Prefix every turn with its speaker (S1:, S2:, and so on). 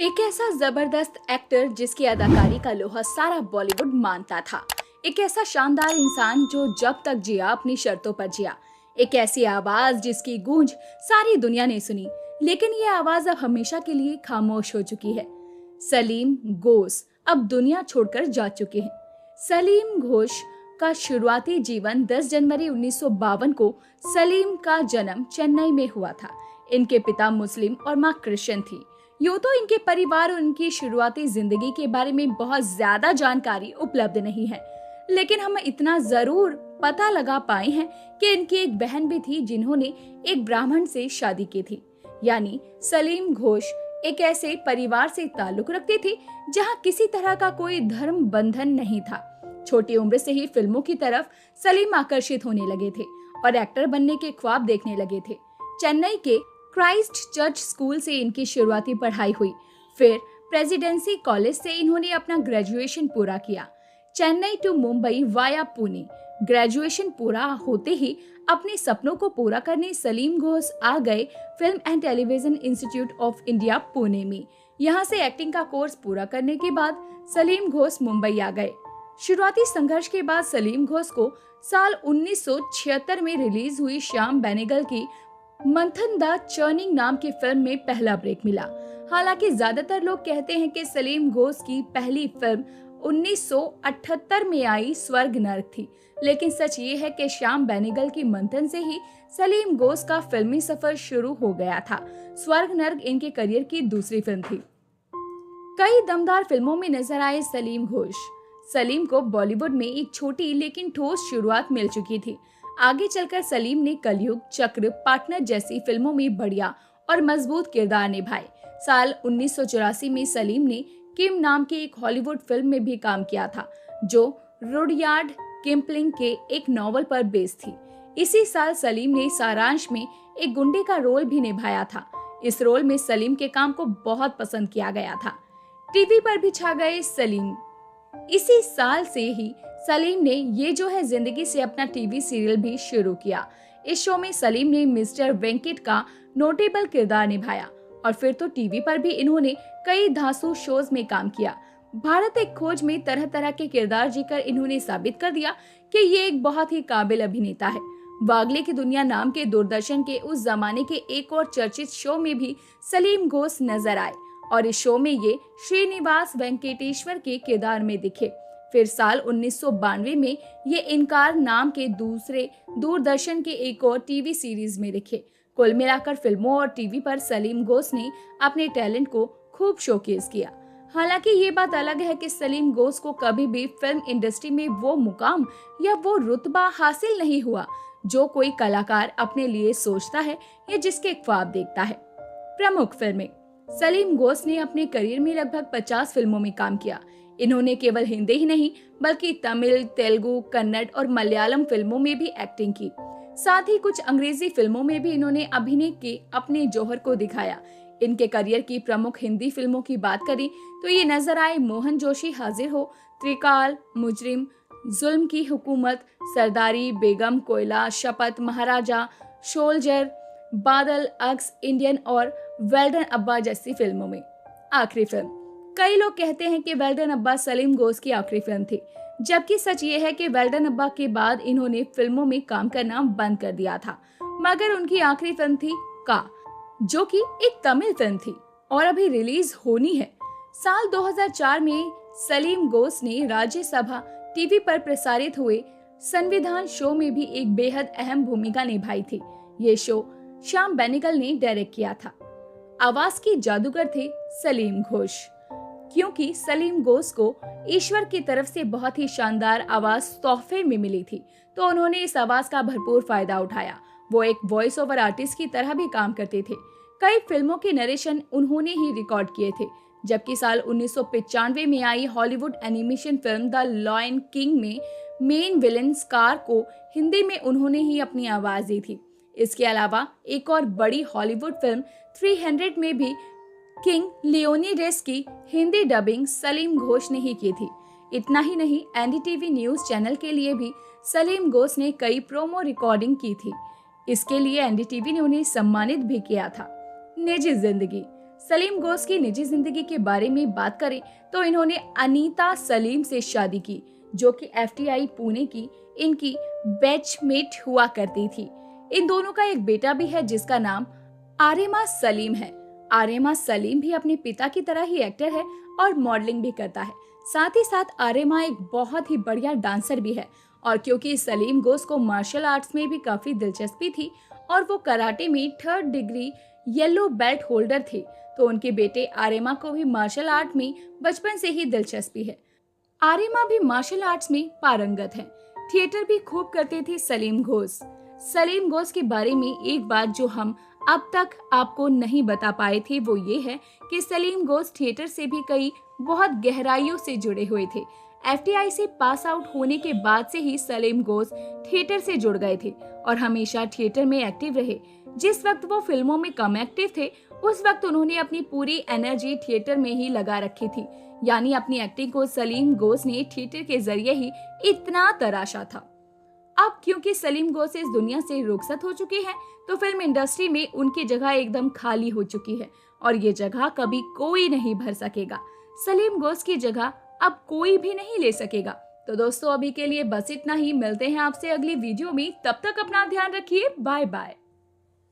S1: एक ऐसा जबरदस्त एक्टर जिसकी अदाकारी का लोहा सारा बॉलीवुड मानता था। एक ऐसा शानदार इंसान जो जब तक जिया अपनी शर्तों पर जिया। एक ऐसी आवाज जिसकी गूंज सारी दुनिया ने सुनी, लेकिन ये आवाज अब हमेशा के लिए खामोश हो चुकी है। सलीम घोष अब दुनिया छोड़कर जा चुके हैं। सलीम घोष का शुरुआती जीवन 10 जनवरी 1952 को सलीम का जन्म चेन्नई में हुआ था। इनके पिता मुस्लिम और मां क्रिश्चियन थी। यूं तो इनके परिवार और उनकी शुरुआती जिंदगी के बारे में बहुत ज्यादा जानकारी उपलब्ध नहीं है, लेकिन हम इतना जरूर पता लगा पाए हैं कि इनकी एक बहन भी थी जिन्होंने एक ब्राह्मण से शादी की थी। यानी सलीम घोष एक ऐसे परिवार से ताल्लुक रखती थी जहां किसी तरह का कोई धर्म बंधन नहीं था। छोटी उम्र से ही फिल्मों की तरफ सलीम आकर्षित होने लगे थे और एक्टर बनने के ख्वाब देखने लगे थे। चेन्नई के क्राइस्ट चर्च स्कूल से इनकी शुरुआती पढ़ाई हुई। फिर प्रेसिडेंसी कॉलेज से इन्होंने अपना ग्रेजुएशन पूरा किया। Chennai to Mumbai via Pune. Graduation पूरा होते ही अपने सपनों को पूरा करने सलीम घोष आ गए film and television institute of India Pune में। यहाँ से एक्टिंग का कोर्स पूरा करने के बाद सलीम घोष मुंबई आ गए। शुरुआती संघर्ष के बाद सलीम घोष को साल 1976 में रिलीज हुई श्याम बेनेगल की मंथन द चर्निंग नाम की फिल्म में पहला ब्रेक मिला। हालांकि ज्यादातर लोग कहते हैं कि सलीम घोष की पहली फिल्म 1978 में आई स्वर्ग नर्क थी, लेकिन सच ये है कि श्याम बेनेगल की मंथन से ही सलीम घोष का फिल्मी सफर शुरू हो गया था। स्वर्ग नर्क इनके करियर की दूसरी फिल्म थी। कई दमदार फिल्मों में नजर आए सलीम घोष। सलीम को बॉलीवुड में एक छोटी लेकिन ठोस शुरुआत मिल चुकी थी। आगे चलकर सलीम ने कलयुग, चक्र, पार्टनर जैसी फिल्मों में बढ़िया और मजबूत किरदार निभाए। साल 1984 में सलीम ने किम नाम के एक हॉलीवुड फिल्म में भी काम किया था, जो रुडयार्ड किपलिंग के एक नॉवल पर बेस्ड थी। इसी साल सलीम ने सारांश में एक गुंडे का रोल भी निभाया था। इस रोल में सलीम के काम को बहुत पसंद किया गया था। टीवी पर भी छा गए सलीम। इसी साल से ही सलीम ने ये जो है जिंदगी से अपना टीवी सीरियल भी शुरू किया। इस शो में सलीम ने मिस्टर वेंकट का नोटेबल किरदार निभाया और फिर तो टीवी पर भी इन्होंने कई धांसू शोज में काम किया। भारत एक खोज में तरह तरह के किरदार जीकर इन्होंने साबित कर दिया कि ये एक बहुत ही काबिल अभिनेता है। वागले की दुनिया नाम के दूरदर्शन के उस जमाने के एक और चर्चित शो में भी सलीम घोष नजर आए और इस शो में ये श्रीनिवास वेंकटेश्वर के किरदार में दिखे। फिर साल 1992 में ये इनकार नाम के दूसरे दूरदर्शन के एक और टीवी सीरीज में दिखे। कुल मिलाकर फिल्मों और टीवी पर सलीम घोष ने अपने टैलेंट को खूब शोकेस किया। हालांकि ये बात अलग है कि सलीम घोष को कभी भी फिल्म इंडस्ट्री में वो मुकाम या वो रुतबा हासिल नहीं हुआ जो कोई कलाकार अपने लिए सोचता है या जिसके ख्वाब देखता है। प्रमुख फिल्में। सलीम घोष ने अपने करियर में लगभग 50 फिल्मों में काम किया। इन्होंने केवल हिंदी ही नहीं बल्कि तमिल, तेलुगु, कन्नड़ और मलयालम फिल्मों में भी एक्टिंग की। साथ ही कुछ अंग्रेजी फिल्मों में भी इन्होंने अभिनय के अपने जौहर को दिखाया। इनके करियर की प्रमुख हिंदी फिल्मों की बात करें तो ये नजर आए मोहन जोशी हाजिर हो, त्रिकाल, मुजरिम, जुल्म की हुकूमत, सरदारी, बेगम, कोयला, शपथ, महाराजा, सोल्जर, बादल, अक्स, इंडियन और वेल्डन अब्बा जैसी फिल्मों में। आखिरी फिल्म। कई लोग कहते हैं कि वेल्डन अब्बा सलीम घोष की आखिरी फिल्म थी, जबकि सच ये है कि वेल्डन अब्बा के बाद इन्होंने फिल्मों में काम करना बंद कर दिया था। मगर उनकी आखिरी फिल्म थी का, जो कि एक तमिल फिल्म थी और अभी रिलीज होनी है। साल 2004 में सलीम घोष ने राज्यसभा टीवी पर प्रसारित हुए संविधान शो में भी एक बेहद अहम भूमिका निभाई थी। ये शो श्याम बेनेगल ने डायरेक्ट किया था। आवाज की जादूगर थे सलीम घोष। क्योंकि सलीम घोष को ईश्वर की तरफ से बहुत ही शानदार आवाज तोहफे में मिली थी, तो उन्होंने इस आवाज का भरपूर फायदा उठाया। वो एक वॉइस ओवर आर्टिस्ट की तरह भी काम करते थे। कई फिल्मों के नरेशन उन्होंने ही रिकॉर्ड किए थे, जबकि साल 1995 में आई Hollywood animation film the lion king में मेन विलेन स्कार को हिंदी में उन्होंने ही अपनी आवाज दी थी। इसके अलावा एक और बड़ी हॉलीवुड फिल्म 300 में भी किंग लियोनिडास की हिंदी डबिंग सलीम घोष ने ही की थी। इतना ही नहीं, एनडीटीवी न्यूज चैनल के लिए भी सलीम घोष ने कई प्रोमो रिकॉर्डिंग की थी। इसके लिए एनडीटीवी ने उन्हें सम्मानित भी किया था। निजी जिंदगी। सलीम घोष की निजी जिंदगी के बारे में बात करें तो इन्होंने अनीता सलीम से शादी की, जो कि एफटीआई पुणे की इनकी बैचमेट हुआ करती थी। इन दोनों का एक बेटा भी है जिसका नाम आर्यमा सलीम है। आर्यमा सलीम भी अपने पिता की तरह ही एक्टर है और मॉडलिंग भी करता है। साथ ही साथ आर्यमा एक बहुत ही बढ़िया डांसर भी है। और क्योंकि सलीम घोष को मार्शल आर्ट्स में भी काफी दिलचस्पी थी और वो कराटे में 3rd degree yellow belt holder थे, तो उनके बेटे आर्यमा को भी मार्शल आर्ट में बचपन से ही दिलचस्पी है। आर्यमा भी मार्शल आर्ट्स में पारंगत हैं। थिएटर भी खूब करते थे सलीम घोष। सलीम घोष के बारे में एक बात जो हम अब तक आपको नहीं बता पाए थे वो ये है कि सलीम घोष थिएटर से भी कई बहुत गहराइयों से जुड़े हुए थे। एफटीआई से पास आउट होने के बाद से ही सलीम घोष थिएटर से जुड़ गए थे और हमेशा थिएटर में एक्टिव रहे। जिस वक्त वो फिल्मों में कम एक्टिव थे, उस वक्त उन्होंने अपनी पूरी एनर्जी थिएटर में ही लगा रखी थी। यानी अपनी एक्टिंग को सलीम घोष ने थिएटर के जरिए ही इतना तराशा था। अब क्योंकि सलीम घोष इस दुनिया से रुखसत हो चुके हैं, तो फिल्म इंडस्ट्री में उनकी जगह एकदम खाली हो चुकी है और ये जगह कभी कोई नहीं भर सकेगा। सलीम घोष की जगह अब कोई भी नहीं ले सकेगा। तो दोस्तों, अभी के लिए बस इतना ही। मिलते हैं आपसे अगली वीडियो में। तब तक अपना ध्यान रखिए। Bye bye.